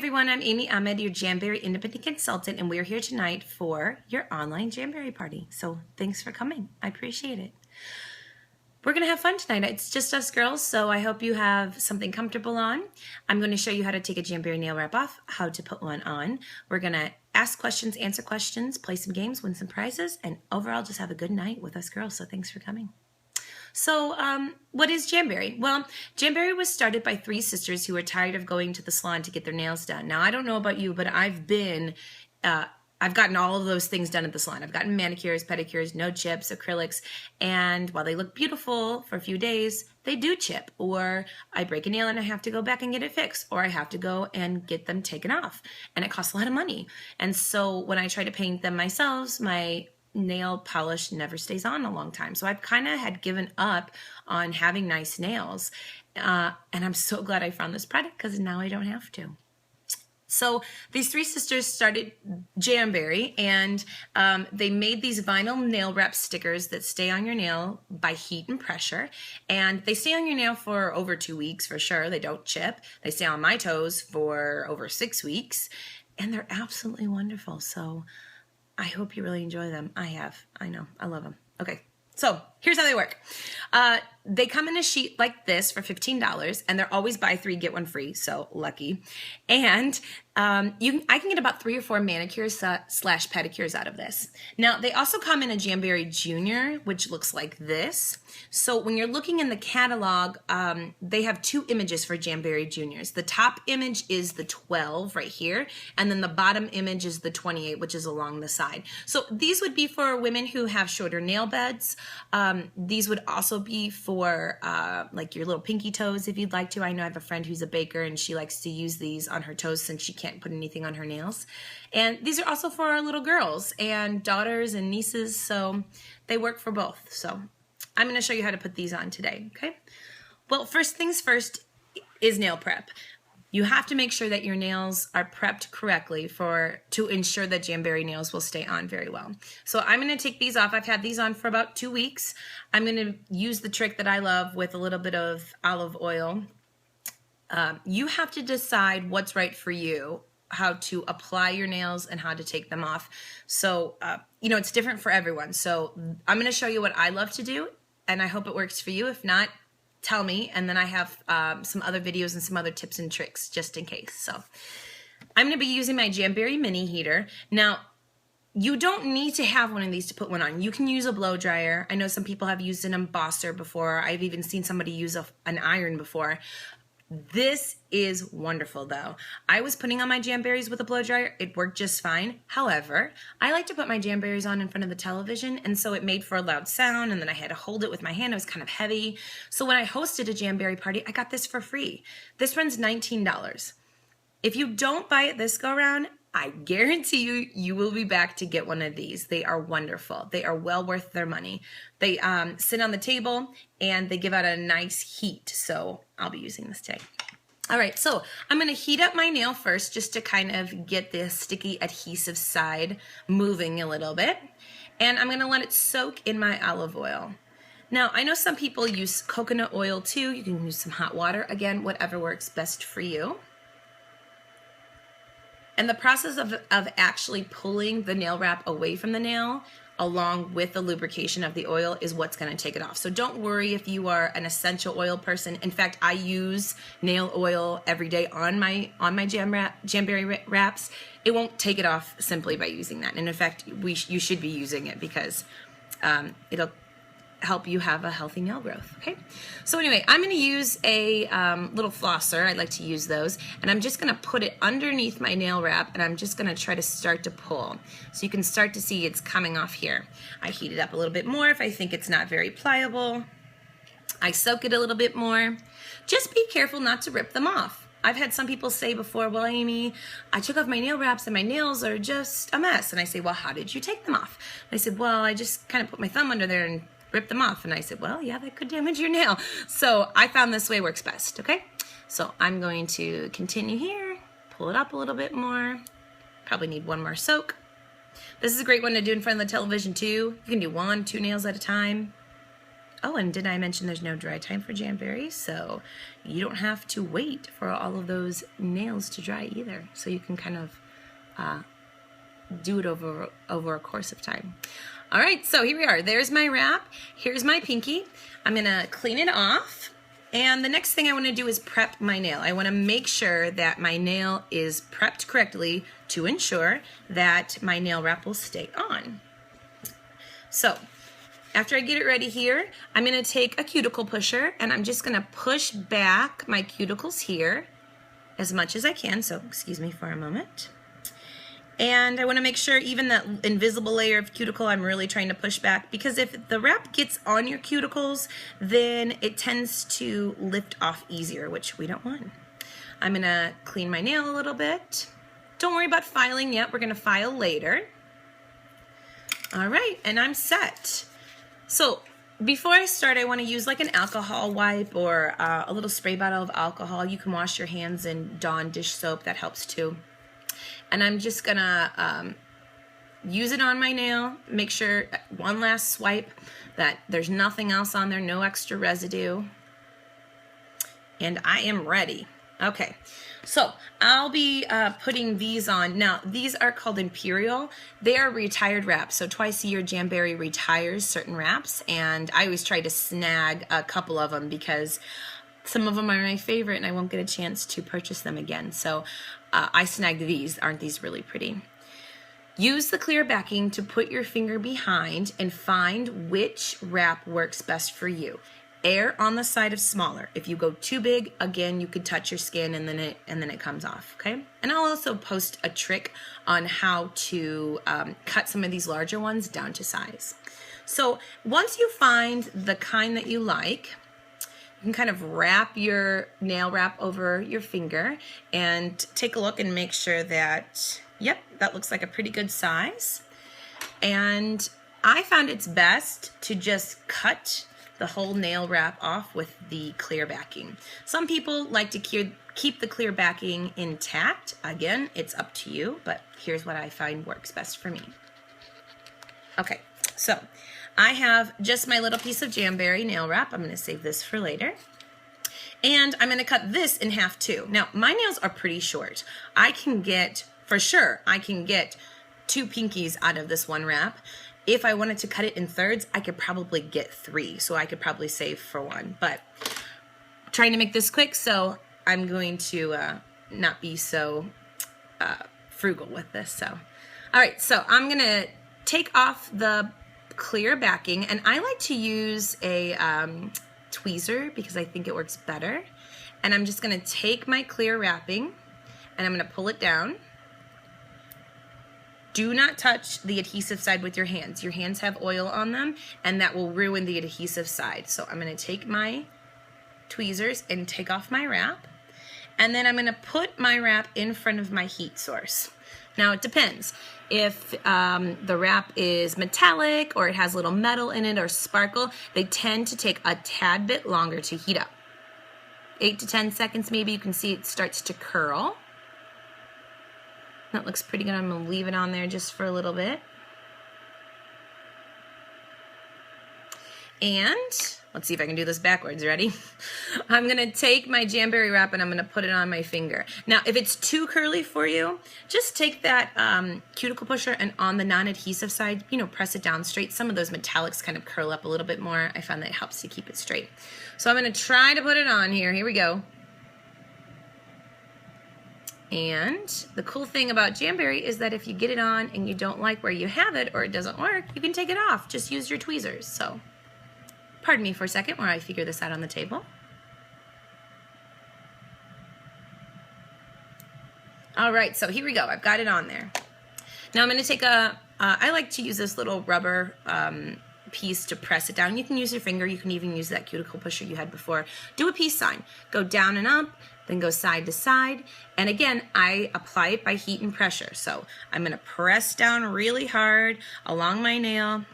everyone, I'm Amy Ahmed, your Jamberry independent consultant, and we're here tonight for your online Jamberry party. So thanks for coming. I appreciate it. We're going to have fun tonight. It's just us girls, so I hope you have something comfortable on. I'm going to show you how to take a Jamberry nail wrap off, how to put one on. We're going to ask questions, answer questions, play some games, win some prizes, and overall just have a good night with us girls. So thanks for coming. So what is Jamberry? Well, Jamberry was started by three sisters who were tired of going to the salon to get their nails done. Now, I don't know about you, but I've gotten all of those things done at the salon. I've gotten manicures, pedicures, no chips, acrylics, and while they look beautiful for a few days, they do chip, or I break a nail and I have to go back and get it fixed, or I have to go and get them taken off, and it costs a lot of money. And so when I try to paint them myself, my nail polish never stays on a long time. So I've kind of had given up on having nice nails. And I'm so glad I found this product because now I don't have to. So these three sisters started Jamberry, and they made these vinyl nail wrap stickers that stay on your nail by heat and pressure. And they stay on your nail for over 2 weeks for sure. They don't chip. They stay on my toes for over 6 weeks. And they're absolutely wonderful. So I hope you really enjoy them. I know, I love them. Okay, so here's how they work. They come in a sheet like this for $15, and they're always buy 3, get 1 free, so lucky. And I can get about 3 or 4 manicures slash pedicures out of this. Now, they also come in a Jamberry Junior, which looks like this. So when you're looking in the catalog, they have 2 images for Jamberry Juniors. The top image is the 12 right here, and then the bottom image is the 28, which is along the side. So these would be for women who have shorter nail beds. These would also be for like your little pinky toes if you'd like to. I know I have a friend who's a baker and she likes to use these on her toes since she can't put anything on her nails. And these are also for our little girls and daughters and nieces, so they work for both. So I'm going to show you how to put these on today, okay? Well, first things first is nail prep. You have to make sure that your nails are prepped correctly to ensure that Jamberry nails will stay on very well. So I'm going to take these off. I've had these on for about 2 weeks. I'm going to use the trick that I love with a little bit of olive oil. You have to decide what's right for you, how to apply your nails and how to take them off. So, it's different for everyone. So I'm going to show you what I love to do, and I hope it works for you. If not, tell me, and then I have some other videos and some other tips and tricks just in case. So I'm going to be using my Jamberry mini heater. Now, you don't need to have one of these to put one on. You can use a blow dryer. I know some people have used an embosser before. I've even seen somebody use an iron before. This is wonderful though. I was putting on my Jamberries with a blow dryer. It worked just fine. However, I like to put my Jamberries on in front of the television, and so it made for a loud sound, and then I had to hold it with my hand. It was kind of heavy. So when I hosted a Jamberry party, I got this for free. This runs $19. If you don't buy it this go around, I guarantee you will be back to get one of these. They are wonderful. They are well worth their money. They sit on the table and they give out a nice heat. So I'll be using this today. All right, so I'm going to heat up my nail first just to kind of get the sticky adhesive side moving a little bit. And I'm going to let it soak in my olive oil. Now, I know some people use coconut oil too. You can use some hot water. Again, whatever works best for you. And the process of actually pulling the nail wrap away from the nail along with the lubrication of the oil is what's going to take it off. So don't worry if you are an essential oil person. In fact, I use nail oil every day on my Jamberry wraps. It won't take it off simply by using that. And in fact, you should be using it because it'll help you have a healthy nail growth, okay? So anyway, I'm going to use a little flosser. I like to use those, and I'm just going to put it underneath my nail wrap, and I'm just going to try to start to pull. So you can start to see it's coming off here. I heat it up a little bit more if I think it's not very pliable. I soak it a little bit more. Just be careful not to rip them off. I've had some people say before, well, Amy, I took off my nail wraps and my nails are just a mess. And I say, well, how did you take them off? And I said, well, I just kind of put my thumb under there and rip them off. And I said, well, yeah, that could damage your nail. So I found this way works best, okay? So I'm going to continue here, pull it up a little bit more, probably need one more soak. This is a great one to do in front of the television too. You can do 1, 2 nails at a time. Oh, and did I mention there's no dry time for Jamberry? So you don't have to wait for all of those nails to dry either. So you can kind of do it over a course of time. All right, so here we are. There's my wrap. Here's my pinky. I'm gonna clean it off. And the next thing I want to do is prep my nail. I want to make sure that my nail is prepped correctly to ensure that my nail wrap will stay on. So after I get it ready here, I'm going to take a cuticle pusher and I'm just going to push back my cuticles here as much as I can. So excuse me for a moment. And I want to make sure even that invisible layer of cuticle I'm really trying to push back, because if the wrap gets on your cuticles, then it tends to lift off easier, which we don't want. I'm going to clean my nail a little bit. Don't worry about filing yet. We're going to file later. All right, and I'm set. So before I start, I want to use like an alcohol wipe or a little spray bottle of alcohol. You can wash your hands in Dawn dish soap. That helps too. And I'm just gonna use it on my nail, make sure one last swipe that there's nothing else on there, no extra residue. And I am ready. Okay, so I'll be putting these on. Now, these are called Imperial. They are retired wraps. So twice a year, Jamberry retires certain wraps. And I always try to snag a couple of them because some of them are my favorite and I won't get a chance to purchase them again. So I snagged these. Aren't these really pretty? Use the clear backing to put your finger behind and find which wrap works best for you. Err on the side of smaller. If you go too big, again, you could touch your skin and then it comes off, okay? And I'll also post a trick on how to cut some of these larger ones down to size. So once you find the kind that you like, you can kind of wrap your nail wrap over your finger and take a look and make sure that, yep, that looks like a pretty good size. And I found it's best to just cut the whole nail wrap off with the clear backing. Some people like to keep the clear backing intact. Again, it's up to you, but here's what I find works best for me. Okay, so I have just my little piece of Jamberry nail wrap. I'm going to save this for later. And I'm going to cut this in half too. Now, my nails are pretty short. I can get, for sure, I can get 2 pinkies out of this one wrap. If I wanted to cut it in thirds, I could probably get 3. So I could probably save for 1. But I'm trying to make this quick, so I'm going to not be so frugal with this. So, all right, so I'm going to take off the clear backing, and I like to use a tweezer because I think it works better. And I'm just going to take my clear wrapping and I'm going to pull it down. Do not touch the adhesive side with your hands. Your hands have oil on them and that will ruin the adhesive side. So I'm going to take my tweezers and take off my wrap, and then I'm going to put my wrap in front of my heat source. Now it depends. If the wrap is metallic or it has a little metal in it or sparkle, they tend to take a tad bit longer to heat up. 8 to 10 seconds maybe. You can see it starts to curl. That looks pretty good. I'm going to leave it on there just for a little bit. And let's see if I can do this backwards. Ready? I'm going to take my Jamberry wrap and I'm going to put it on my finger. Now, if it's too curly for you, just take that cuticle pusher and on the non-adhesive side, press it down straight. Some of those metallics kind of curl up a little bit more. I found that it helps to keep it straight. So I'm going to try to put it on here. Here we go. And the cool thing about Jamberry is that if you get it on and you don't like where you have it or it doesn't work, you can take it off. Just use your tweezers. So pardon me for a second while I figure this out on the table. All right, so here we go. I've got it on there. Now I'm going to take I like to use this little rubber piece to press it down. You can use your finger. You can even use that cuticle pusher you had before. Do a peace sign. Go down and up, then go side to side. And again, I apply it by heat and pressure. So I'm going to press down really hard along my nail,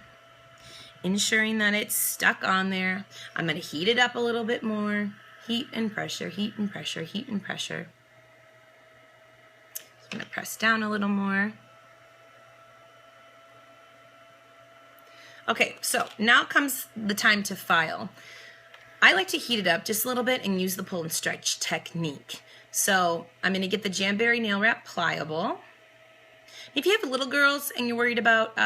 ensuring that it's stuck on there. I'm going to heat it up a little bit more. Heat and pressure, heat and pressure, heat and pressure. I'm going to press down a little more. Okay, so now comes the time to file. I like to heat it up just a little bit and use the pull and stretch technique. So I'm going to get the Jamberry nail wrap pliable. If you have little girls and you're worried about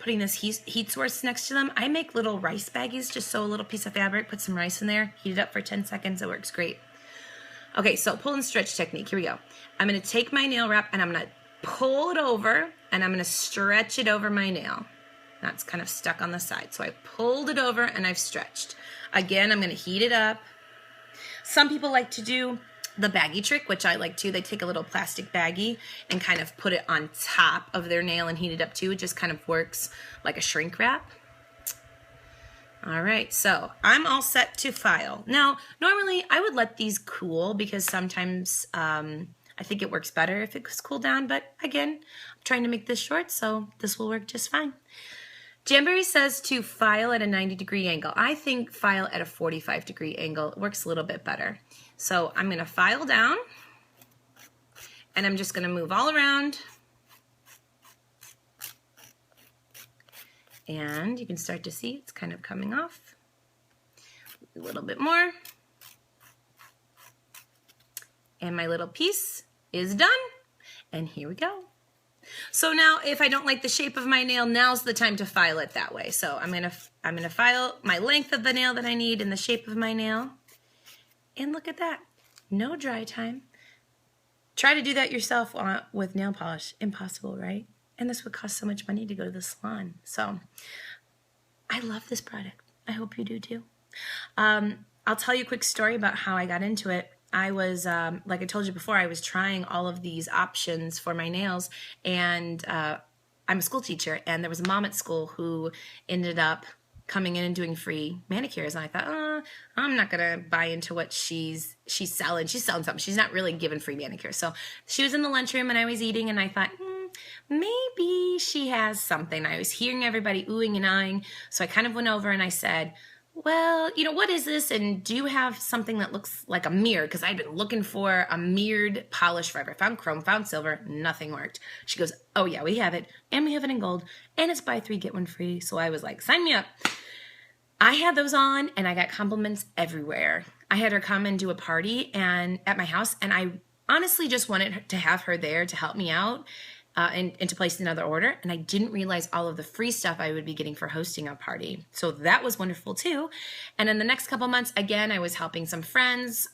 putting this heat source next to them, I make little rice baggies. Just sew a little piece of fabric, put some rice in there, heat it up for 10 seconds. It works great. Okay, so pull and stretch technique. Here we go. I'm going to take my nail wrap and I'm going to pull it over and I'm going to stretch it over my nail. That's kind of stuck on the side. So I pulled it over and I've stretched. Again, I'm going to heat it up. Some people like to do the baggie trick, which I like too. They take a little plastic baggie and kind of put it on top of their nail and heat it up too. It just kind of works like a shrink wrap. All right, so I'm all set to file. Now, normally I would let these cool because sometimes I think it works better if it's cooled down, but again, I'm trying to make this short, so this will work just fine. Jamberry says to file at a 90-degree angle. I think file at a 45-degree angle. It works a little bit better. So I'm going to file down, and I'm just going to move all around. And you can start to see it's kind of coming off. A little bit more. And my little piece is done. And here we go. So now if I don't like the shape of my nail, now's the time to file it that way. So I'm gonna file my length of the nail that I need and the shape of my nail. And look at that. No dry time. Try to do that yourself with nail polish. Impossible, right? And this would cost so much money to go to the salon. So I love this product. I hope you do too. I'll tell you a quick story about how I got into it. I was, like I told you before, I was trying all of these options for my nails, and I'm a school teacher, and there was a mom at school who ended up coming in and doing free manicures, and I thought, I'm not gonna buy into what she's selling. She's selling something. She's not really giving free manicures. So she was in the lunchroom, and I was eating, and I thought, maybe she has something. I was hearing everybody oohing and ahhing, so I kind of went over and I said, well, you know, what is this? And do you have something that looks like a mirror? Because I'd been looking for a mirrored polish forever. Found chrome, found silver, nothing worked. She goes, oh yeah, we have it. And we have it in gold. And it's buy 3, get 1 free. So I was like, sign me up. I had those on and I got compliments everywhere. I had her come and do a party and at my house. And I honestly just wanted to have her there to help me out. And to place another order, and I didn't realize all of the free stuff I would be getting for hosting a party. So that was wonderful too. And in the next couple months, again, I was helping some friends,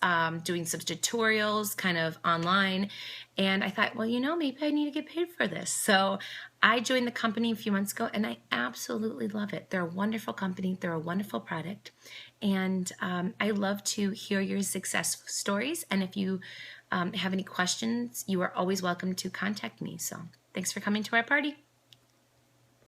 doing some tutorials kind of online. And I thought, well, you know, maybe I need to get paid for this. So I joined the company a few months ago, and I absolutely love it. They're a wonderful company. They're a wonderful product. And I love to hear your success stories. And if you have any questions, you are always welcome to contact me. So thanks for coming to our party.